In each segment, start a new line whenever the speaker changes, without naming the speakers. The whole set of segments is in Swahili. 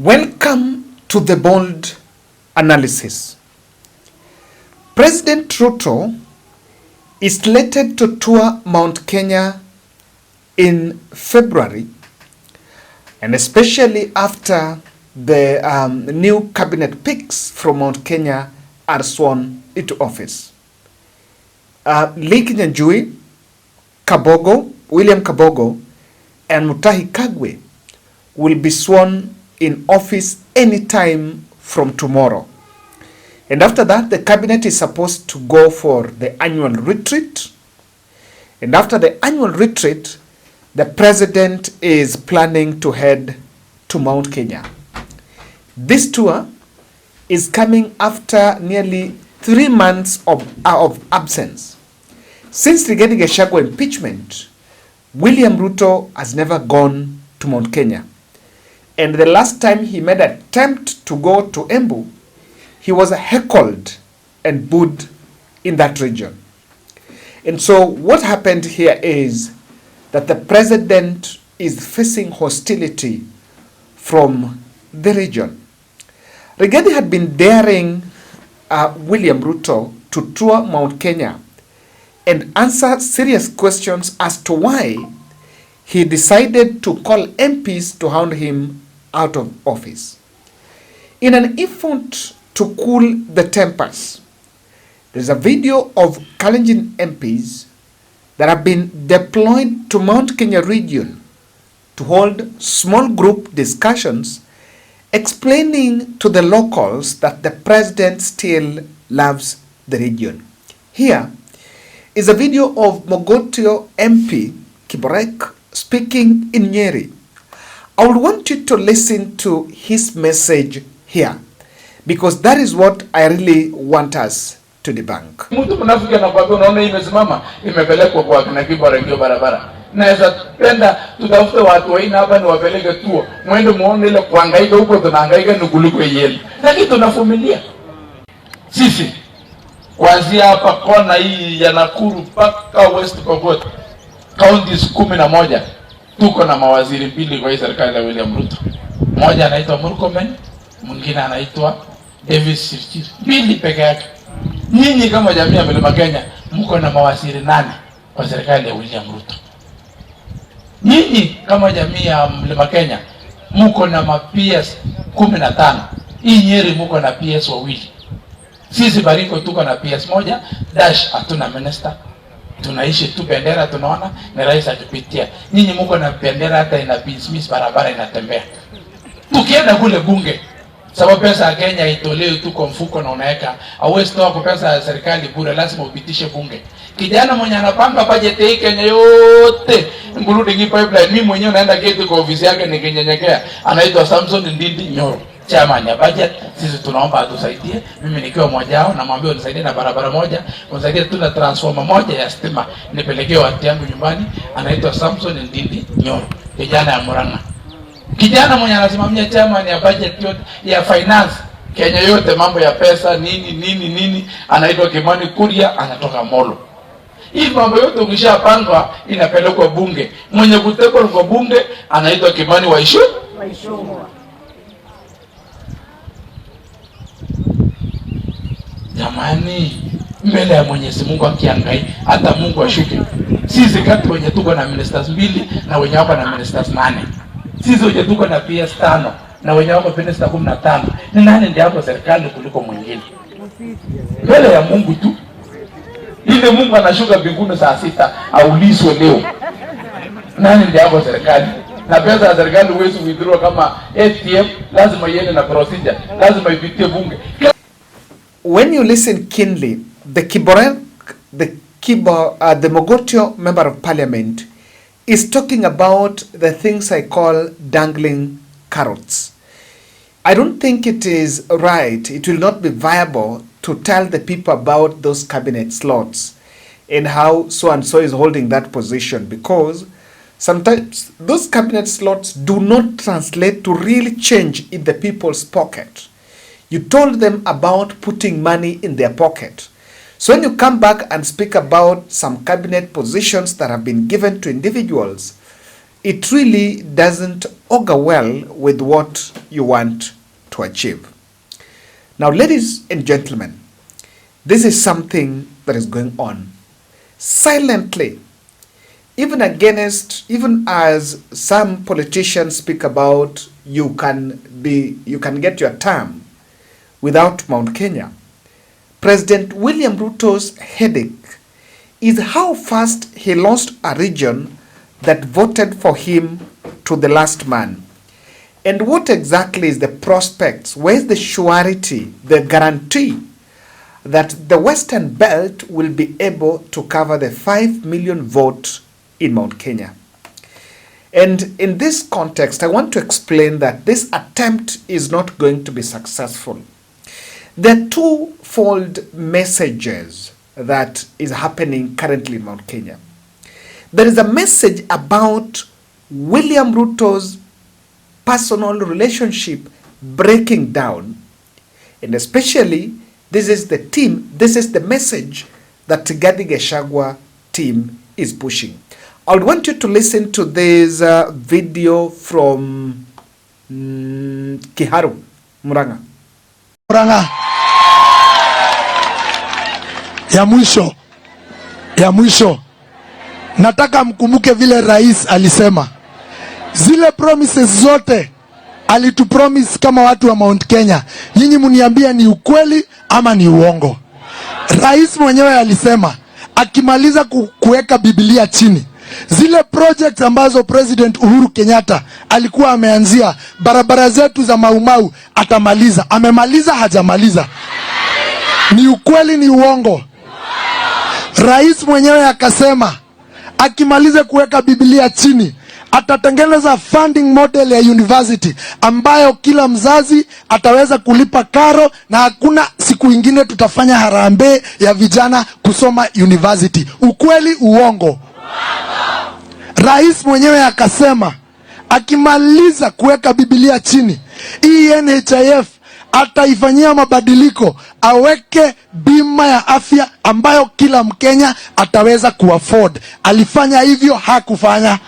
Welcome to the bold analysis. President Ruto is slated to tour Mount Kenya in February, and especially after the new cabinet picks from Mount Kenya are sworn into office. Lee Kinyanjui, William Kabogo, and Mutahi Kagwe will be sworn in office anytime from tomorrow. And after that, the cabinet is supposed to go for the annual retreat. And after the annual retreat, the president is planning to head to Mount Kenya. This tour is coming after nearly 3 months of absence. Since Rigathi Gachagua impeachment, William Ruto has never gone to Mount Kenya. And the last time he made an attempt to go to Embu, he was heckled and booed in that region. And so what happened here is that the president is facing hostility from the region. Rigathi had been daring William Ruto to tour Mount Kenya and answer serious questions as to why he decided to call MPs to hound him out of office. In an effort to cool the tempers, there's a video of Kalenjin MPs that have been deployed to Mount Kenya region to hold small group discussions explaining to the locals that the president still loves the region. Here is a video of Mogotio MP Kiborek speaking in Nyeri. I would want you to listen to his message here, because that is what I really want us to debunk.
Mtu mnafiki anakuambia unaona imesimama imepelekwa kwa kina Kiborek ndio barabara. Naweza penda tutafute watu waina hapa ni wapeleke tuo. Mwende muone ile kuhangaika huko tunahangaika ni kuliko yeye. Lakini tunavumilia. Sisi kuanzia hapa kona hii ya Nakuru mpaka West Pokot, counties 11 tuko na mawaziri mbili kwa hii serikali ya William Ruto. Mmoja anaitwa Murkomen, mwingine anaitwa Davis Chirchir. Mbili peke yake. Nyinyi kama jamii ya Mlima Kenya mko na mawaziri 8 kwa serikali ya William Ruto. Nyinyi kama jamii ya Mlima Kenya mko na PS 15. Hii Nyeri mko na PS wawili. Sisi Baringo tuko na PS moja, dash hatuna minister. Tunaishi tu bendera tunaona na rais akipitia. Nyinyi mko na bendera hata ina business barabara inatembea. Tukienda kule bunge, sababu pesa ya Kenya itolewe tu kwa mfuko na unaweka, hauwezi toa kwa pesa ya serikali bure, lazima upitishe bunge. Kijana mwenye anapanga budget hii Kenya yote, ngurudi hii pipeline, mimi mwenyewe naenda gate kwa ofisi yake nikinyenyekea, anaitwa Ndindi Nyoro. Chairman ya budget, sisi tunaomba atusaidie. Mimi nikiwa mmoja wao namwambia unisaidie na barabara moja, unisaidie tu na transformer moja ya stima nipelekee watu yangu nyumbani. Anaitwa Ndindi Nyoro, kijana ya Murang'a. Kijana mwenye anasimamia chairman ya budget yote ya finance Kenya yote, mambo ya pesa nini, anaitwa Kimani Kuria, anatoka Molo. Hii mambo yote ukishapangwa inapelekwa bunge. Mwenye kutekwa kwa bunge anaitwa Kimani Waishu. Jamani, mbele ya Mwenyezi Mungu akiangai, hata Mungu ashuke. Sisi kati wenye tuko na ministers 2 na wenye wako na ministers 8. Sisi wenye tuko na PS 5 na wenye wako minister 15. Ni nani ndiye hapo serikali kuliko mwingine? Mbele ya Mungu tu. Ile Mungu anashuka mbinguni saa 6 aulizwe leo. Nani ndiye hapo serikali? Na pesa ya serikali huwezi withdraw kama ATM, lazima iende na procedure, lazima ipitie bunge.
When you listen keenly, the Mogotio member of parliament is talking about the things I call dangling carrots. I don't think it is right, it will not be viable to tell the people about those cabinet slots and how so and so is holding that position, because sometimes those cabinet slots do not translate to real change in the people's pocket. You told them about putting money in their pocket. So when you come back and speak about some cabinet positions that have been given to individuals, it really doesn't augur well with what you want to achieve. Now, ladies and gentlemen, this is something that is going on silently, even as some politicians speak about you can get your term without Mount Kenya. President William Ruto's headache is how fast he lost a region that voted for him to the last man. And what exactly is the prospects? Where's the surety, the guarantee that the Western Belt will be able to cover the 5 million vote in Mount Kenya? And in this context, I want to explain that this attempt is not going to be successful. There are twofold messages that is happening currently in Mount Kenya. There is a message about William Ruto's personal relationship breaking down, and especially this is the message that Rigathi Gachagua team is pushing. I would want you to listen to this video from Kiharu, Murang'a.
Ya mwisho nataka mkumbuke vile rais alisema zile promises zote alitupromise kama watu wa Mount Kenya. Nyinyi mniambia ni ukweli ama ni uongo. Rais mwenyewe alisema akimaliza kuweka Biblia chini, zile projects ambazo President Uhuru Kenyatta alikuwa ameanzia, barabara zetu za Maumau atamaliza. Amemaliza hajamaliza? Ni ukweli ni uongo? Rais mwenyewe akasema akimaliza kuweka Biblia chini atatengeneza funding model ya university ambayo kila mzazi ataweza kulipa karo na hakuna siku ingine tutafanya harambee ya vijana kusoma university. Ukweli uongo? Rais mwenyewe akasema akimaliza kuweka Biblia chini, NHIF ataifanyia mabadiliko, aweke bima ya afya ambayo kila Mkenya ataweza kuafford. Alifanya hivyo? Hakufanya?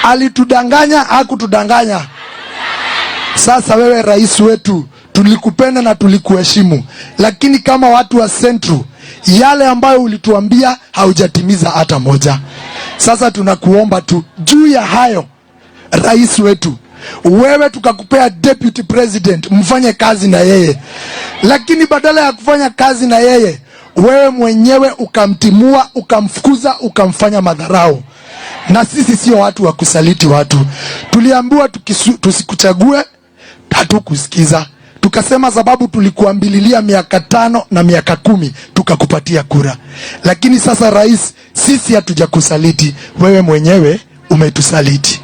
Alitudanganya? Hakutudanganya? Sasa wewe rais wetu, tulikupenda na tulikuheshimu, lakini kama watu wa Central, yale ambayo ulituambia haujatimiza hata moja. Sasa tunakuomba tu juu ya hayo, rais wetu, wewe tukakupea deputy president, mfanye kazi na yeye, lakini badala ya kufanya kazi na yeye, wewe mwenyewe ukamtimua, ukamfukuza, ukamfanya madharau. Na sisi sio watu wa kusaliti watu. Tuliambiwa tusikuchague, hatukusikiza. Tukasema sababu tulikuambililia miaka 5 na miaka 10 tukakupatia kura. Lakini sasa rais, sisi hatujakusaliti, wewe mwenyewe umetusaliti.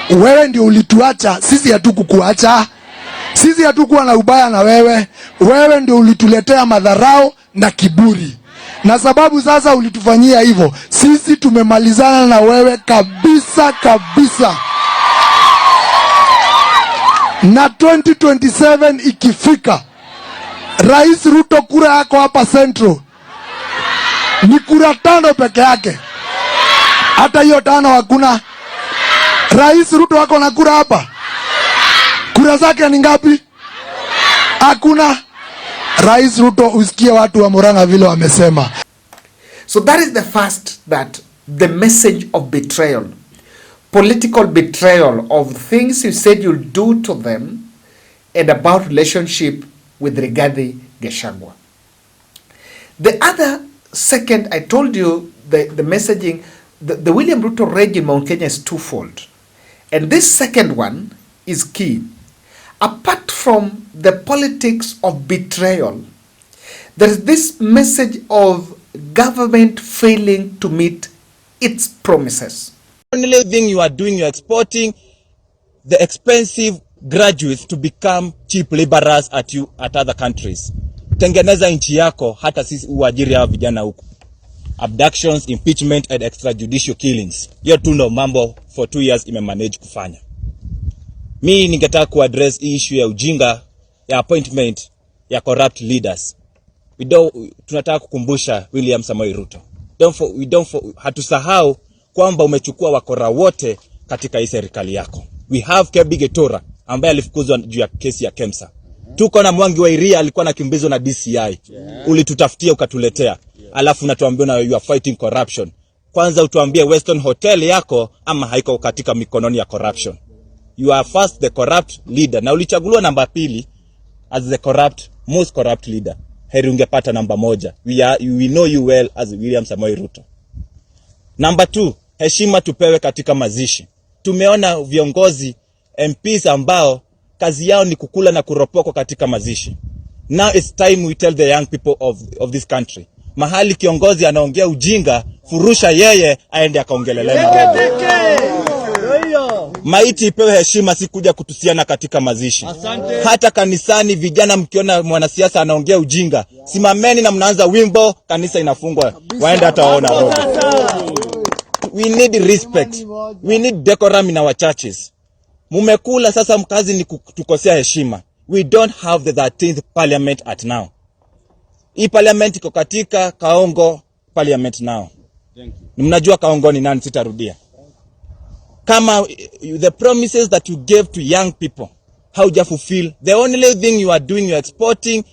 Wewe ndio ulituacha, sisi hatukukuacha. Sisi hatukuwa na ubaya na wewe. Wewe ndio ulituletea madharau na kiburi. Na sababu sasa ulitufanyia hivyo, sisi tumemalizana na wewe kabisa kabisa. Na 2027 ikifika, Rais Ruto, kura yako hapa Central ni kura 5 peke yake. Hata hiyo 5 hakuna. Rais Ruto wako na kura hapa, kura zake ni ngapi? Hakuna. Rais Ruto, usikie watu wa Murang'a vile wamesema.
So that is the first, that the message of betrayal, political betrayal of things you said you'll do to them, and about relationship with Rigathi Gachagua. The other second, I told you the messaging, the William Ruto rage in Mount Kenya is twofold. And this second one is key. Apart from the politics of betrayal, there is this message of government failing to meet its promises.
The only thing you are doing, you are exporting the expensive graduates to become cheap laborers at other countries. Tengeneza nchi yako, hata sisi uajiri hao vijana huko. Abductions, impeachment and extrajudicial killings. Hiyo tu ndo mambo for 2 years imemanage kufanya. Mi ningetaka kuaddress issue ya ujinga ya appointment ya corrupt leaders. Tunataka kukumbusha William Samoei Ruto. Hatusahau kwamba umechukua wakora wote katika hii serikali yako. We have Kebi Getora ambaye alifukuzwa juu ya kesi ya Kale-Mps. Tuko na Mwangi wa Iria alikuwa anakimbizwa na DCI. Ulitutafutia ukatuletea. Alafu unatuambia you are fighting corruption. Kwanza utuambie Western Hotel yako ama haiko katika mikononi ya corruption. You are first the corrupt leader. Na ulichaguliwa namba 2 as the most corrupt leader. Heri ungepata namba 1. We know you well as William Samoei Ruto. Namba 2, heshima tupewe katika mazishi. Tumeona viongozi MPs ambao kazi yao ni kukula na kuropoko katika mazishi. Now it's time we tell the young people of this country. Mahali kiongozi anaongea ujinga, furusha yeye aende akaongelele Nairobi. Maiti ipewe heshima, si kuja kutusiana katika mazishi. Hata kanisani vijana mkiona mwanasiasa anaongea ujinga, simameni na mnaanza wimbo, kanisa inafungwa, waende hataona roho. We need respect. We need decorum in our churches. Mumekula sasa, mkazi ni kutukosea heshima. We don't have the 13th parliament at now. Hii parliament iko katika Kaongo parliament now. Mnajua Kaongo ni nani, sitarudia. Kama the promises that you gave to young people, how do you fulfill? The only thing you are doing, you are exporting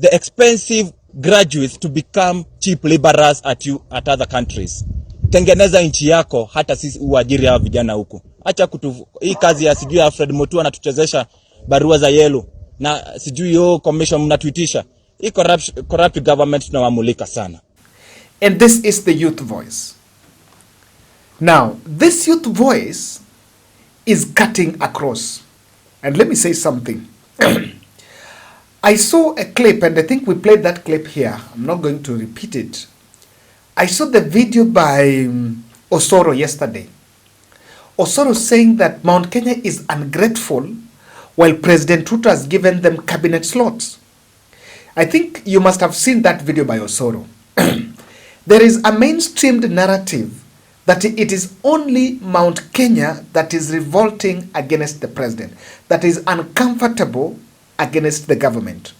the expensive graduates to become cheap laborers at other countries. Tengeneza nchi yako, hata sisi uajiri hawa vijana huku. Acha hii kazi ya sijui Alfred Mutua anatuchezesha barua za yellow na sijui commission mnatuitisha. Hii corrupt government tunawamulika sana.
And this is the youth voice. Now, this youth voice is cutting across. And let me say something. I saw a clip, and I think we played that clip here. I'm not going to repeat it. I saw the video by Odour yesterday. Odour saying that Mount Kenya is ungrateful while President Ruto has given them cabinet slots. I think you must have seen that video by Odour. There is a mainstreamed narrative that it is only Mount Kenya that is revolting against the president, that is uncomfortable against the government.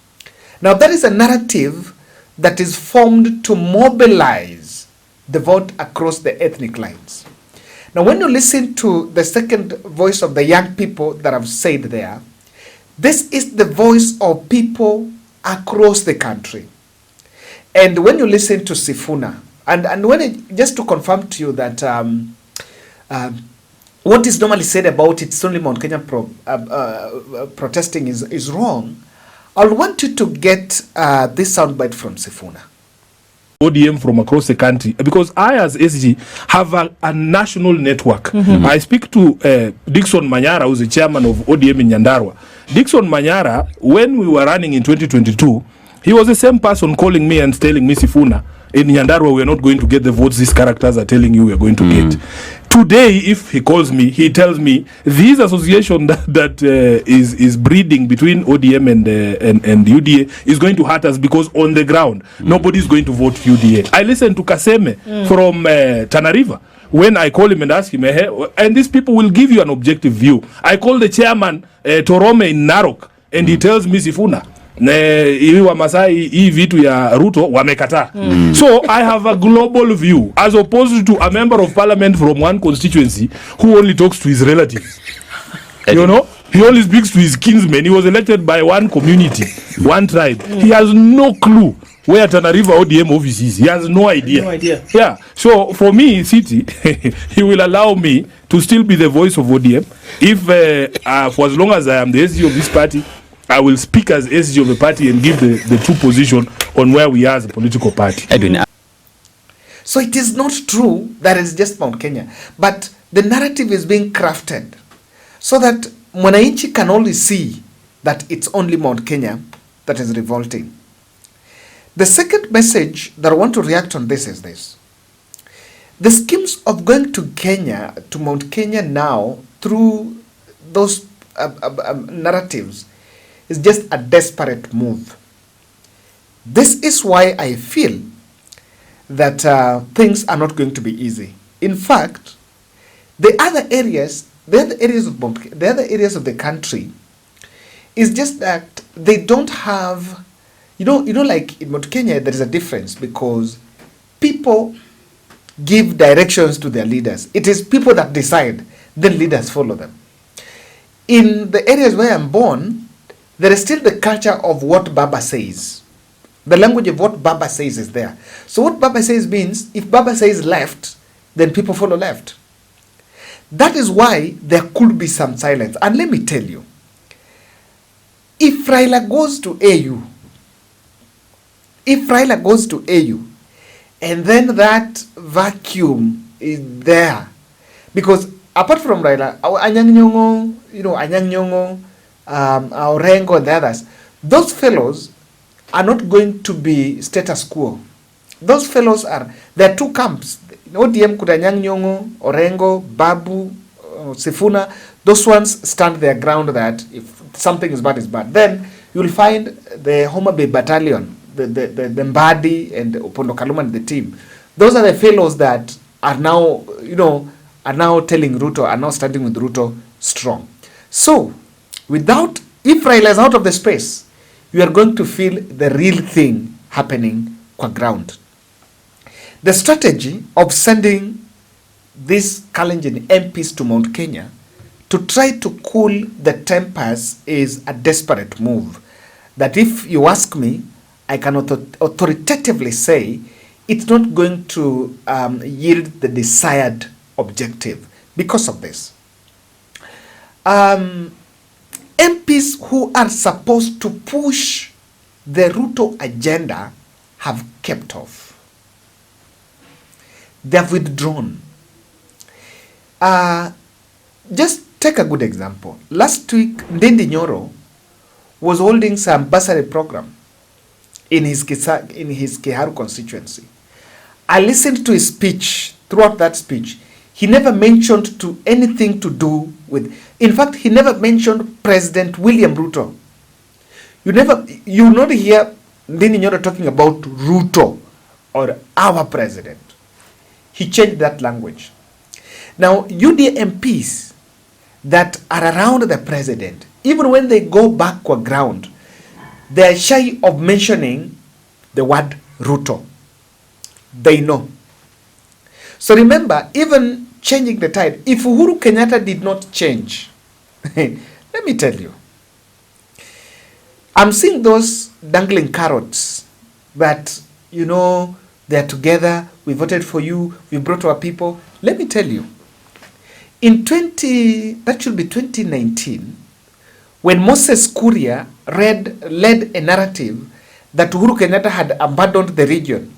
Now that is a narrative that is formed to mobilize the vote across the ethnic lines. Now when you listen to the second voice of the young people that I've said there, this is the voice of people across the country. And when you listen to Sifuna, and when just to confirm to you that what is normally said about it's only Mount Kenya protesting is wrong, I want you to get this soundbite from Sifuna.
ODM from across the country, because I as SG have a national network. I speak to Dickson Manyara, who's the chairman of ODM in Nyandarua. Dickson Manyara, when we were running in 2022, he was the same person calling me and telling me, Sifuna, in Nyandarua we are not going to get the votes these characters are telling you we are going to get. Today, if he calls me, he tells me this association that is breeding between ODM and UDA is going to hurt us, because on the ground nobody is going to vote UDA. I listened to Kaseme from Tana River. When I call him and ask him, and these people will give you an objective view. I call the chairman Torome in Narok, and he tells me, Sifuna, ili wa Masai hii vitu ya Ruto wamekataa. So I have a global view as opposed to a member of parliament from one constituency who only talks to his relatives. You know, he only speaks to his kinsmen. He was elected by one community, one tribe. He has no clue where Tana River ODM office is. He has no idea.
No idea.
Yeah. So for me, City, he will allow me to still be the voice of ODM. If for as long as I am the SG of this party, I will speak as SG of the party and give the true position on where we are as a political party.
So it is not true that it's just Mount Kenya, but the narrative is being crafted so that mwananchi can only see that it's only Mount Kenya that is revolting. The second message that I want to react on this is this. The schemes of going to Kenya, to Mount Kenya now, through those narratives, is just a desperate move. This is why I feel that things are not going to be easy. In fact, the other areas of the country is just that they don't have, you know, like in Mount Kenya, there is a difference because people give directions to their leaders. It is people that decide, then leaders follow them. In the areas where I'm born, there is still the culture of what Baba says. The language of what Baba says is there. So what Baba says means, if Baba says left, then people follow left. That is why there could be some silence. And let me tell you, if Raila goes to AU, and then that vacuum is there, because apart from Raila, Anyang Nyoro, Orengo and the others, those fellows are not going to be status quo. Those fellows there are two camps. ODM could Anyang Nyoro, Orengo, Babu, Sifuna. Those ones stand their ground that if something is bad, is bad. Then you'll find the Homa Bay Battalion, the Mbadi and Opondo Kaluma and the team. Those are the fellows that are now, telling Ruto, are now standing with Ruto strong. So, if Raila is out of the space, you are going to feel the real thing happening on ground. The strategy of sending these Kalenjin MPs to Mount Kenya to try to cool the tempers is a desperate move. That if you ask me, I can authoritatively say it's not going to yield the desired objective because of this. MPs who are supposed to push the Ruto agenda have kept off. They have withdrawn. Just take a good example. Last week, Ndindi Nyoro was holding some bursary program in his Kiharu constituency. I listened to his speech. Throughout that speech, he never mentioned to anything to do with. In fact, he never mentioned President William Ruto. You will not hear Ndindi Nyoro talking about Ruto or our president. He changed that language. Now, UDA MPs that are around the president, even when they go back on ground, they are shy of mentioning the word Ruto. They know. So remember, even changing the tide, if Uhuru Kenyatta did not change, let me tell you, I'm seeing those dangling carrots that, they're together, we voted for you, we brought our people. Let me tell you, that should be 2019, when Moses Kuria led a narrative that Uhuru Kenyatta had abandoned the region.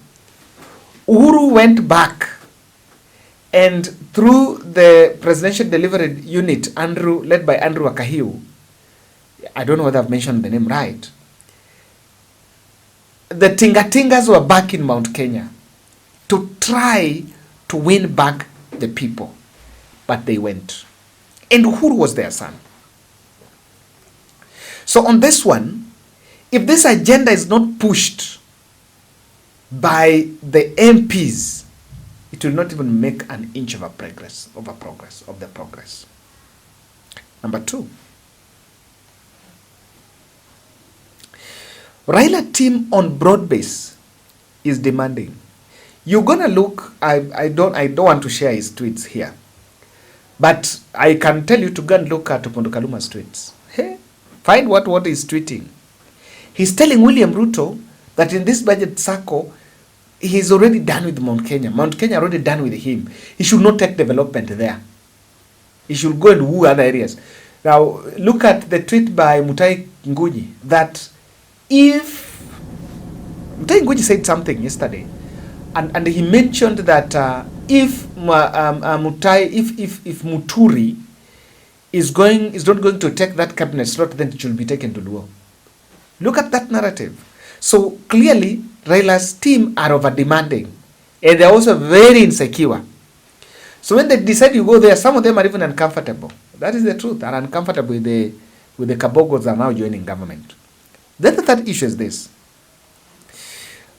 Uhuru went back, and through the presidential delivery unit, led by Andrew Akahiu, I don't know whether I've mentioned the name right, the Tingatingas were back in Mount Kenya to try to win back the people. But they went. And Uhuru was their son. So on this one, if this agenda is not pushed by the MPs, it will not even make an inch of the progress. Number two, Raila team on broad base is demanding. You're gonna look. I don't want to share his tweets here, but I can tell you to go and look at Opondo Kaluma's tweets. Hey, find what he's tweeting. He's telling William Ruto that in this budget cycle, he's already done with Mount Kenya. Mount Kenya already done with him. He should not take development there. He should go and woo other areas. Now, look at the tweet by Mutahi Ngugi that if Mutahi Ngugi said something yesterday, and he mentioned that if Muturi is not going to take that cabinet slot, then it should be taken to Luo. Look at that narrative. So clearly, Raila's team are over demanding, and they're also very insecure. So when they decide you go there, some of them are even uncomfortable. That is the truth. Are uncomfortable with the Kabogos are now joining government. Then the third issue is this.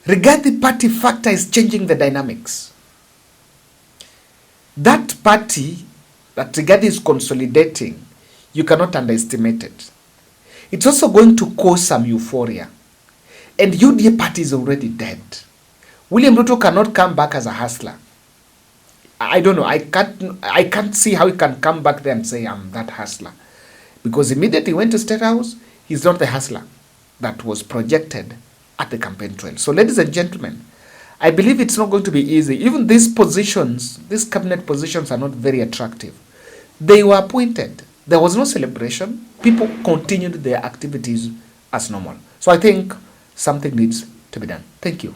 Rigathi party factor is changing the dynamics. That party that Rigathi is consolidating, you cannot underestimate it. It's also going to cause some euphoria. And UDA party is already dead. William Ruto cannot come back as a hustler. I don't know. I can't see how he can come back there and say I'm that hustler, because immediately he went to State House. He's not the hustler that was projected at the campaign trail. So, ladies and gentlemen, I believe it's not going to be easy. Even these positions, these cabinet positions, are not very attractive. They were appointed. There was no celebration. People continued their activities as normal. So I think something needs to be done. Thank you.